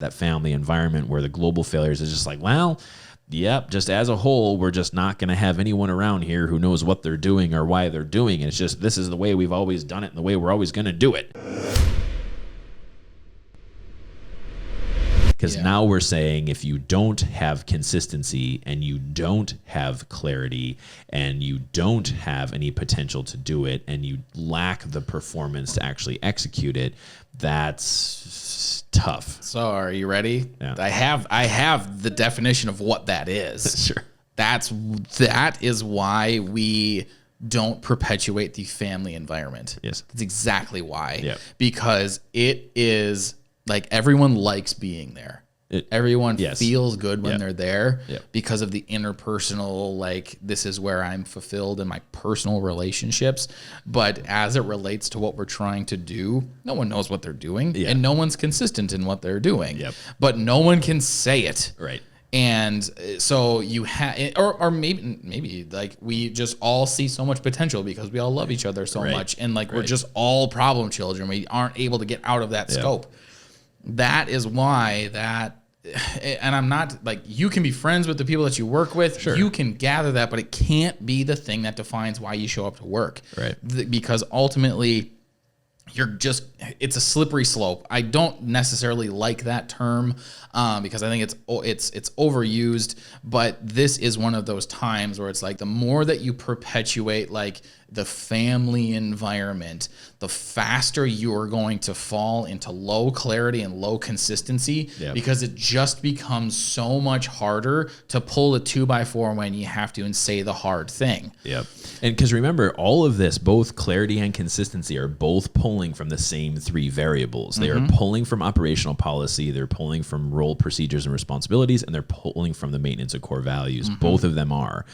that family environment where the global failures is just like, well, yep, just as a whole, we're just not going to have anyone around here who knows what they're doing or why they're doing it. It's just, this is the way we've always done it and the way we're always going to do it. Because now we're saying if you don't have consistency and you don't have clarity and you don't have any potential to do it and you lack the performance to actually execute it, that's tough. So are you ready? Yeah. I have the definition of what that is. Sure. That is why we don't perpetuate the family environment. Yes. That's exactly why. Yep. Because it is like everyone likes being there. Everyone feels good when they're there because of the interpersonal, like, this is where I'm fulfilled in my personal relationships. But as it relates to what we're trying to do, no one knows what they're doing and no one's consistent in what they're doing. Yep. But no one can say it. Right. And so you have, or maybe like we just all see so much potential because we all love each other so much. And like, we're just all problem children. We aren't able to get out of that scope. That is why and I'm not like, you can be friends with the people that you work with. Sure. You can gather that, but it can't be the thing that defines why you show up to work. Right. Because ultimately, it's a slippery slope. I don't necessarily like that term because I think it's overused, but this is one of those times where it's like the more that you perpetuate like the family environment, the faster you are going to fall into low clarity and low consistency because it just becomes so much harder to pull a 2x4 when you have to and say the hard thing. Yep. And because remember, all of this, both clarity and consistency, are both pulling from the same three variables. They are pulling from operational policy, they're pulling from role procedures and responsibilities, and they're pulling from the maintenance of core values. Both of them are.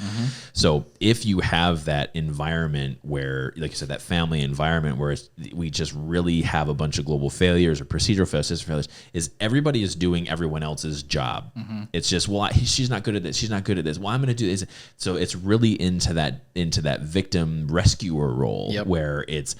So if you have that environment where, like you said, that family environment where we just really have a bunch of global failures or procedural failures, is everybody is doing everyone else's job. It's just, well, she's not good at this, she's not good at this, well, I'm going to do this. So it's really into that victim rescuer role where it's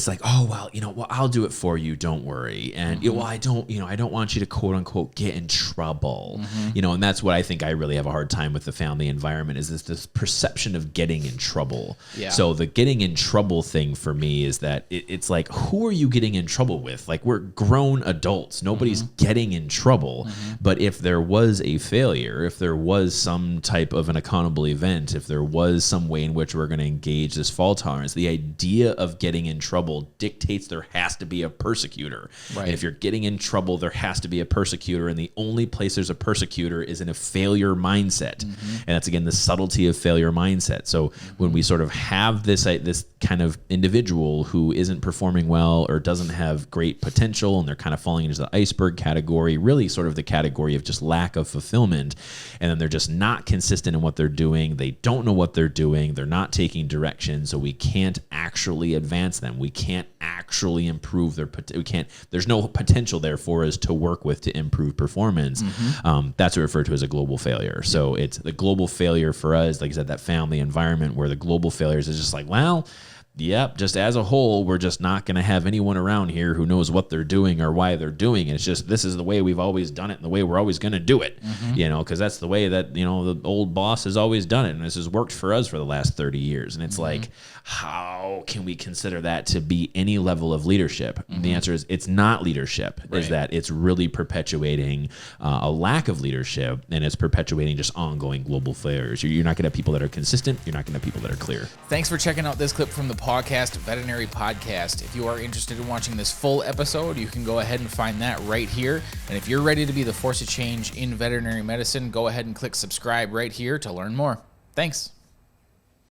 like, oh, well, I'll do it for you, don't worry. And well, I don't want you to quote unquote get in trouble. And that's what I think I really have a hard time with the family environment, is this perception of getting in trouble. So the getting in trouble thing for me is that it's like, who are you getting in trouble with? Like, we're grown adults, nobody's getting in trouble. But if there was a failure, if there was some type of an accountable event, if there was some way in which we're going to engage this fault tolerance, the idea of getting in trouble dictates there has to be a persecutor. Right. And if you're getting in trouble, there has to be a persecutor. And the only place there's a persecutor is in a failure mindset. And that's, again, the subtlety of failure mindset. So when we sort of have this kind of individual who isn't performing well or doesn't have great potential, and they're kind of falling into the iceberg category, really sort of the category of just lack of fulfillment, and then they're just not consistent in what they're doing, they don't know what they're doing, they're not taking direction, so we can't actually advance them. We can't actually improve there's no potential there for us to work with to improve performance. That's referred to as a global failure. So it's the global failure for us, like I said, that family environment where the global failures is just like, well, yep, just as a whole, we're just not going to have anyone around here who knows what they're doing or why they're doing it. It's just, this is the way we've always done it and the way we're always going to do it, because that's the way that, the old boss has always done it. And this has worked for us for the last 30 years. And it's like, how can we consider that to be any level of leadership? The answer is it's not leadership, is that it's really perpetuating a lack of leadership, and it's perpetuating just ongoing global failures. You're not going to have people that are consistent. You're not going to have people that are clear. Thanks for checking out this clip from the podcast, Veterinary Podcast. If you are interested in watching this full episode, you can go ahead and find that right here. And if you're ready to be the force of change in veterinary medicine, go ahead and click subscribe right here to learn more. Thanks.